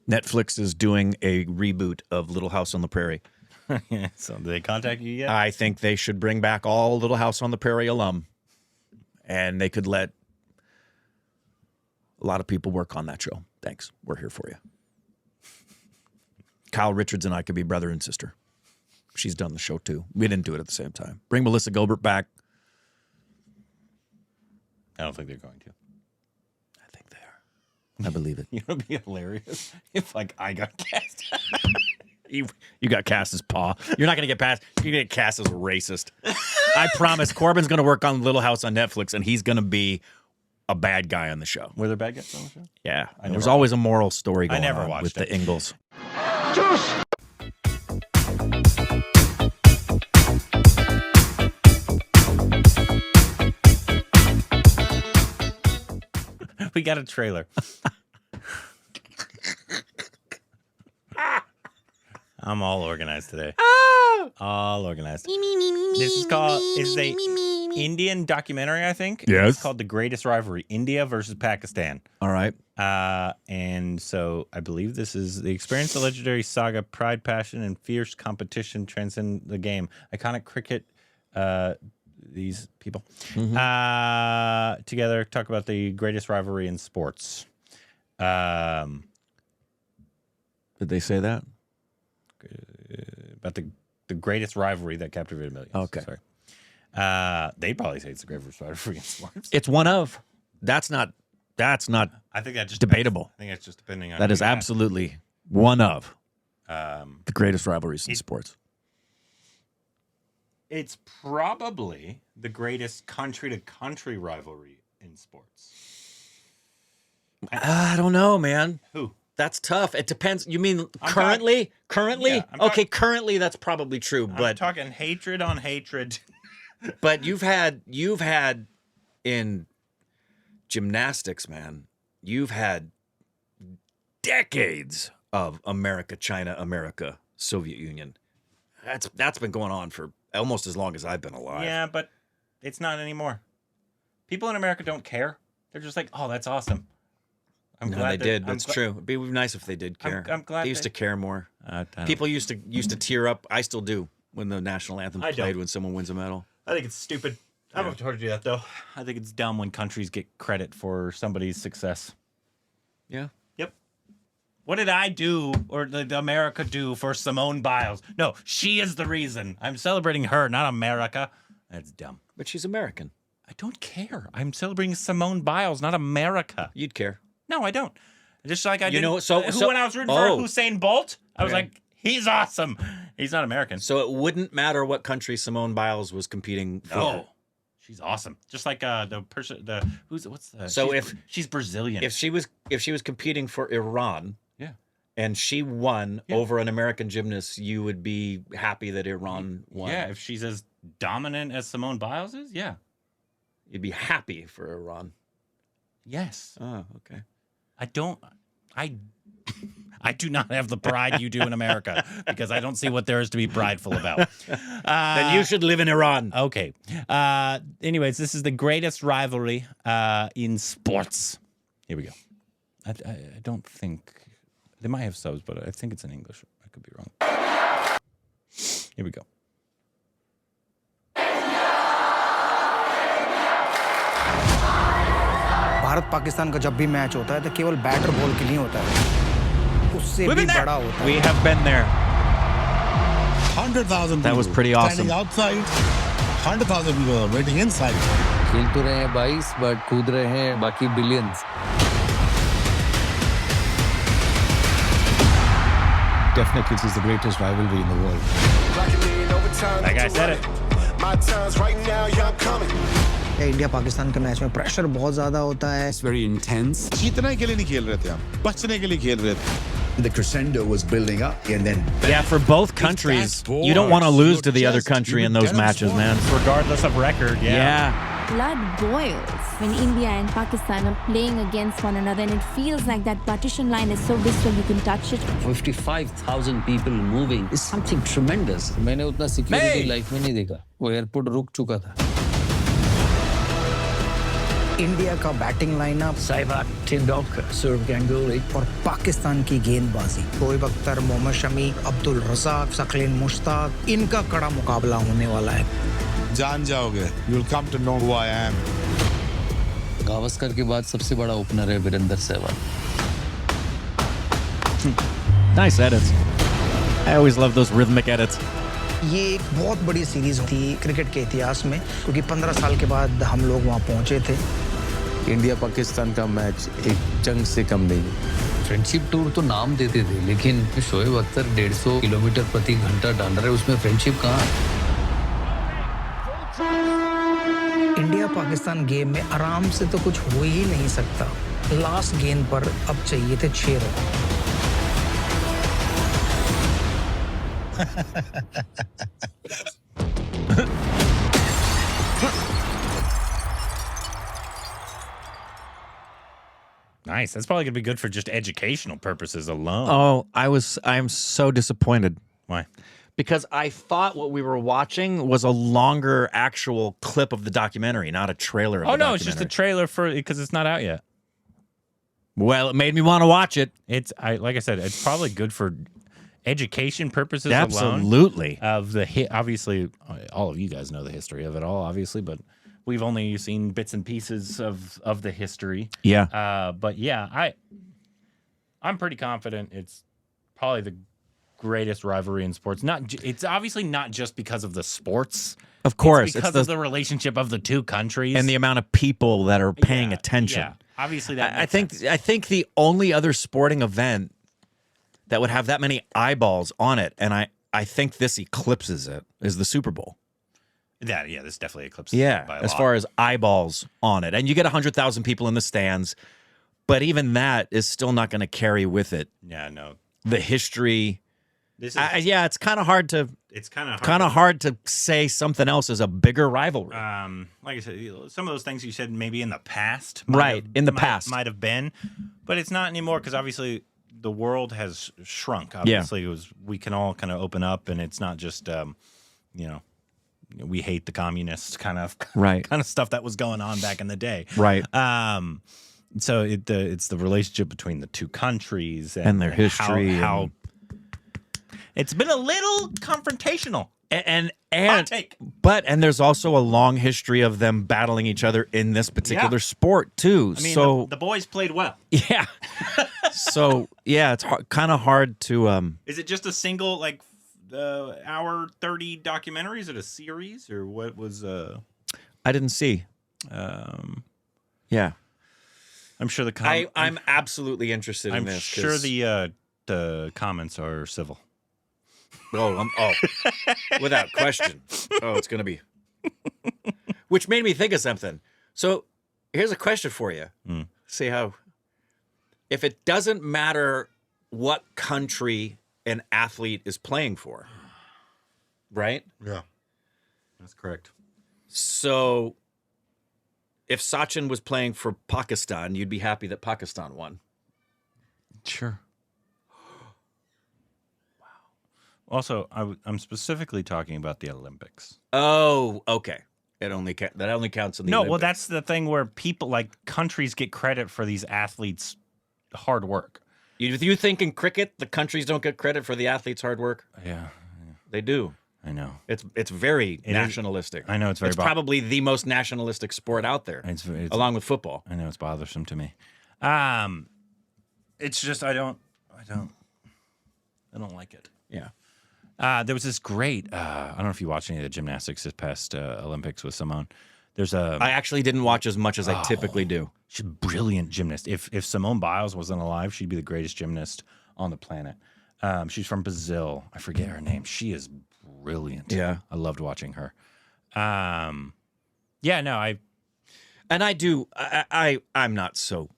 Netflix is doing a reboot of Little House on the Prairie. So did they contact you yet? I think they should bring back all Little House on the Prairie alum, and they could let a lot of people work on that show. Thanks. We're here for you. Kyle Richards and I could be brother and sister. She's done the show too. We didn't do it at the same time. Bring Melissa Gilbert back. I don't think they're going to. I think they are. I believe it. You know, it'd be hilarious if like I got cast. You got cast as Pa. You're not going to get past. You're going to get cast as a racist. I promise. Corbin's going to work on Little House on Netflix, and he's going to be a bad guy on the show. Were there bad guys on the show? Yeah. There's always a moral story going never on watched with it. the Ingalls. We got a trailer. I'm all organized today. All organized. This is called, it's a Indian documentary, I think. Yes. It's called The Greatest Rivalry, India versus Pakistan. All right. And so I believe this is the experience of legendary saga, pride, passion, and fierce competition transcend the game. Iconic cricket, these people together talk about the greatest rivalry in sports. Did they say that? About the greatest rivalry that captivated millions. Okay. Sorry. They'd probably say it's the greatest rivalry in sports. It's one of. That's not. I think that just debatable. I think it's just depending on That is absolutely one of the greatest rivalries in sports. It's probably the greatest country-to-country rivalry in sports. I don't know, man. Who? That's tough. It depends. You mean currently? Currently? Yeah, Okay, currently that's probably true. I'm But talking hatred on hatred. but you've had in gymnastics, man. You've had decades of America, China, America, Soviet Union. That's been going on for almost as long as I've been alive. Yeah, but it's not anymore. People in America don't care. They're just like, oh, that's awesome. I'm glad they did. That's true. It'd be nice if they did care. I'm glad they used to care more. People used to tear up. I still do when the national anthem played when someone wins a medal. I think it's stupid. I don't have to do that, though. I think it's dumb when countries get credit for somebody's success. Yeah. Yep. What did I do or did America do for Simone Biles? No, she is the reason. I'm celebrating her, not America. That's dumb. But she's American. I don't care. I'm celebrating Simone Biles, not America. You'd care. No, I don't. Just like I did. Know, when I was rooting for Usain Bolt, I was like, he's awesome. He's not American. So it wouldn't matter what country Simone Biles was competing for. No. She's awesome. Just like the person, what's the? So she's Brazilian. If she was competing for Iran, yeah, and she won over an American gymnast, you would be happy that Iran won. Yeah, if she's as dominant as Simone Biles is, yeah, you'd be happy for Iran. Yes. Oh, okay. I do not have the pride you do in America because I don't see what there is to be prideful about. Then you should live in Iran. Okay. Anyways, this is the greatest rivalry in sports. Here we go. I don't think they might have subs, but I think it's in English. I could be wrong. Here we go. Bharat Pakistan का जब भी match होता है तो केवल batter ball के लिए होता है उससे भी बड़ा होता है We have been there. 100,000 That was pretty awesome. standing outside. 100,000 people are waiting inside. खेल तो रहे हैं 22 बट कूद रहे हैं बाकी billions. Definitely, this is the greatest rivalry in the world. That guy said it. India Pakistan के मैच में प्रेशर बहुत ज्यादा होता है. It's very intense. जीतने के लिए नहीं खेल रहे थे हम, बचने के लिए खेल रहे थे. The crescendo was building up, and then Yeah, for both countries, you don't want to lose to the other country in those matches, man. Regardless of record, Yeah. Blood boils when India and Pakistan are playing against one another, and it feels like that partition line is so visceral you can touch it. 55,000 people moving is something tremendous. मैंने उतना security life में नहीं देखा. वो airport रुक चुका था. India का batting lineup Saibak, Tendulkar, Sourav Ganguly. और पाकिस्तान की गेंदबाजी शोएब अख्तर, मोहम्मद शमी, अब्दुल रज़ाक, शकील मुश्ताक, इनका कड़ा मुकाबला होने वाला है। जान जाओगे. You'll come to know who I am. Gavaskar के बाद सबसे बड़ा ओपनर है Virendra Sehwag. Nice edits. I always love those rhythmic edits. ये एक बहुत बड़ी सीरीज थी क्रिकेट के इतिहास में, क्योंकि 15 साल के बाद हम लोग वहाँ पहुँचे थे। इंडिया पाकिस्तान का मैच एक चंग से कम नहीं. फ्रेंडशिप टूर तो नाम देते थे, लेकिन शोएब अख्तर 150 किलोमीटर प्रति घंटा डाल रहे, उसमें फ्रेंडशिप कहाँ? इंडिया पाकिस्तान गेम में आराम से तो कुछ हो ही नहीं सकता। लास्ट गेंद पर अब चाहिए थे 6 run. Nice. That's probably gonna be good for just educational purposes alone. Oh, I'm so disappointed. Why? Because I thought what we were watching was a longer actual clip of the documentary, not a trailer of Oh the no, it's just a documentary. trailer for because it's not out yet. Well, it made me want to watch it. Like I said, it's probably good for education purposes Absolutely. alone. Of the obviously, all of you guys know the history of it all, obviously, but we've only seen bits and pieces of the history. Yeah. But yeah, I'm pretty confident it's probably the greatest rivalry in sports. It's obviously not just because of the sports. Of course. It's because of the relationship of the two countries and the amount of people that are paying attention. Yeah, obviously that. I think the only other sporting event that would have that many eyeballs on it, and I think this eclipses it, is the Super Bowl. This definitely eclipses. Yeah, it by a as lot. far as eyeballs on it, and you get 100,000 people in the stands, but even that is still not going to carry with it. Yeah, no. The history. This is, it's kind of hard to. It's kind of hard to say something else is a bigger rivalry. Like I said, some of those things you said maybe in the past, past might have been, but it's not anymore because obviously the world has shrunk. Obviously, we can all kind of open up, and it's not just we hate the communists kind of stuff that was going on back in the day. Right. So it's the relationship between the two countries and their history. How it's been a little confrontational. And Hot take. But there's also a long history of them battling each other in this particular sport too. I mean, so the boys played well. Yeah. So yeah, it's kind of hard to. Is it just a single hour 30 documentary? Is it a series or what was? I didn't see. Yeah, I'm sure I'm absolutely interested in this. I'm sure the comments are civil. Without question. It's going to be. Which made me think of something. So here's a question for you. See how. If it doesn't matter what country an athlete is playing for, right? Yeah, that's correct. So if Sachin was playing for Pakistan, you'd be happy that Pakistan won. Sure. Also, I'm specifically talking about the Olympics. Oh, okay. That only counts in the Olympics. Well, that's the thing where people countries get credit for these athletes' hard work. You think in cricket the countries don't get credit for the athletes' hard work? Yeah. They do. I know. It's very nationalistic. I know it's very. It's probably the most nationalistic sport out there, it's along with football. I know it's bothersome to me. It's just I don't like it. Yeah. There was this great. I don't know if you watched any of the gymnastics this past Olympics with Simone. I actually didn't watch as much as I typically do. She's a brilliant gymnast. If Simone Biles wasn't alive, she'd be the greatest gymnast on the planet. She's from Brazil. I forget her name. She is brilliant. Yeah, I loved watching her. I'm not so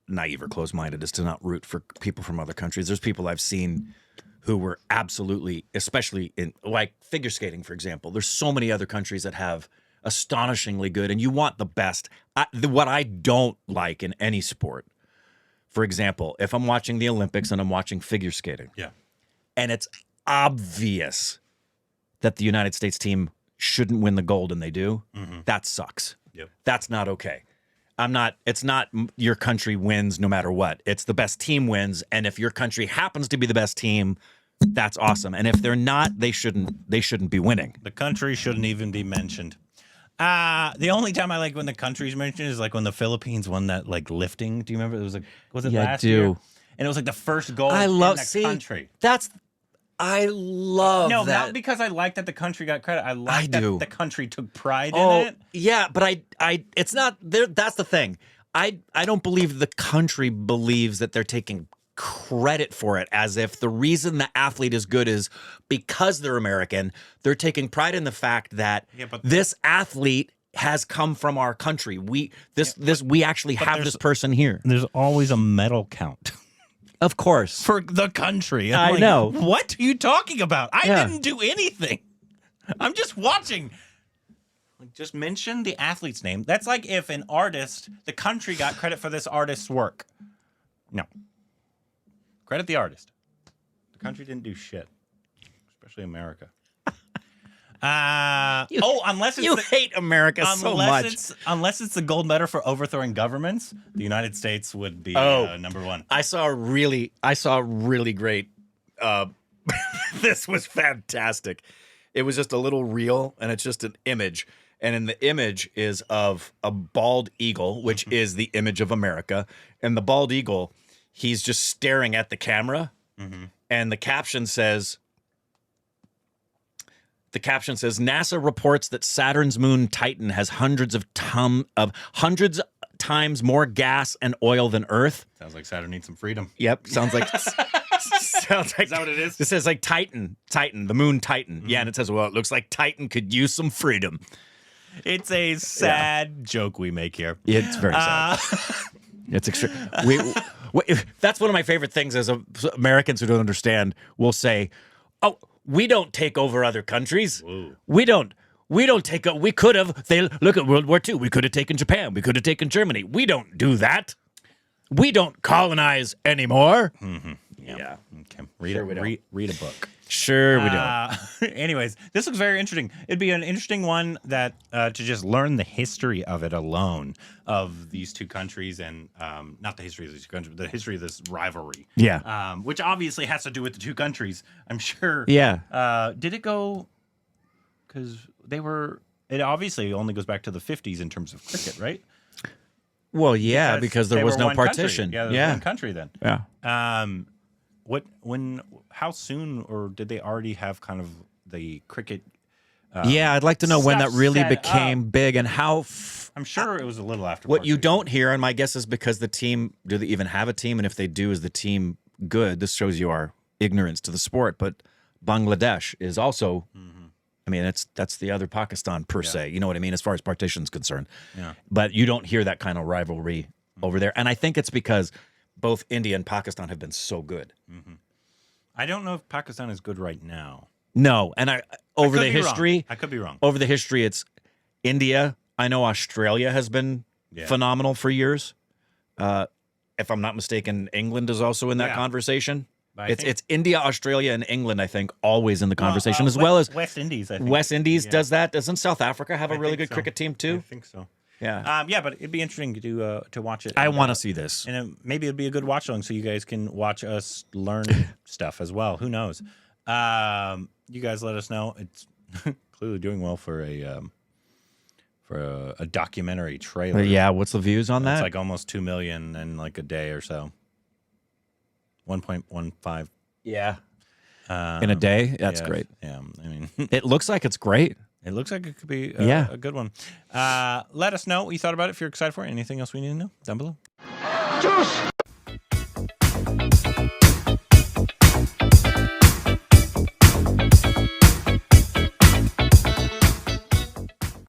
naive or closed-minded as to not root for people from other countries. There's people I've seen who were absolutely, especially in figure skating, for example. There's so many other countries that have astonishingly good, and you want the best. What I don't like in any sport, for example, if I'm watching the Olympics and I'm watching figure skating, and it's obvious that the United States team shouldn't win the gold and they do, that sucks. Yep. That's not okay. It's not your country wins no matter what. It's the best team wins, and if your country happens to be the best team, that's awesome. And if they're not, they shouldn't be winning. The country shouldn't even be mentioned. The only time I like when the country's mentioned is like when the Philippines won that like lifting. Do you remember? It was like last year? And it was like the first goal in the country. I love no, that. not because I like that the country got credit. I like that the country took pride in it. Yeah, but it's not there. That's the thing. I don't believe the country believes that they're taking credit for it, as if the reason the athlete is good is because they're American. They're taking pride in the fact that this athlete has come from our country. We actually have this person here. There's always a medal count. Of course. For the country. I know. What are you talking about? I didn't do anything. I'm just watching. Like, just mention the athlete's name. That's like if an artist, the country got credit for this artist's work. No. Credit the artist. The country didn't do shit. Especially America. Unless it's you hate America so much. Unless it's the gold medal for overthrowing governments, the United States would be number one. I saw a really great. This was fantastic. It was just a little reel, and it's just an image, and in the image is of a bald eagle, which is the image of America, and the bald eagle, he's just staring at the camera, and the caption says. The caption says, NASA reports that Saturn's moon Titan has hundreds times more gas and oil than Earth. Sounds like Saturn needs some freedom. Yep. Sounds like is that what it is? It says like Titan, the moon Titan. Yeah, and it says, well, it looks like Titan could use some freedom. It's a sad joke we make here. It's very sad. It's extreme. That's one of my favorite things as Americans who don't understand will say, oh, we don't take over other countries. Whoa. We don't take over. We could have. Look at World War II. We could have taken Japan. We could have taken Germany. We don't do that. We don't colonize anymore. Yeah. Okay. Read a book. Sure we don't. Anyways, this looks very interesting. It'd be an interesting one that to just learn the history of it alone, of these two countries, and not the history of these two countries, but the history of this rivalry. Yeah. Which obviously has to do with the two countries, I'm sure. Yeah. Did it go? Because it obviously only goes back to the 50s in terms of cricket, right? Well, yeah, because there was no partition. Country. Yeah, there was one country then. Yeah. How soon, or did they already have kind of the cricket? I'd like to know when that really became big and how. I'm sure it was a little after. What you don't hear, and my guess is because the team, do they even have a team? And if they do, is the team good? This shows you our ignorance to the sport. But Bangladesh is also, I mean, that's the other Pakistan per se. You know what I mean? As far as partition's concerned. Yeah. But you don't hear that kind of rivalry over there. And I think it's because both India and Pakistan have been so good. I don't know if Pakistan is good right now. No, and over the history, I could be wrong. Over the history, it's India. I know Australia has been phenomenal for years. If I'm not mistaken, England is also in that conversation. It's India, Australia, and England, I think, always in the conversation, as well as West Indies. I think West Indies does that. Doesn't South Africa have a really good cricket team too? I think so. Yeah. But it'd be interesting to watch it. I want to see this. And maybe it'd be a good watch along so you guys can watch us learn stuff as well. Who knows? You guys let us know. It's clearly doing well for a documentary trailer. Yeah, what's the views on that? It's like almost 2 million in like a day or so. 1.15. Yeah. In a day? That's great. Yeah. I mean, it looks like it's great. It looks like it could be a good one. Let us know what you thought about it. If you're excited for it. Anything else we need to know down below.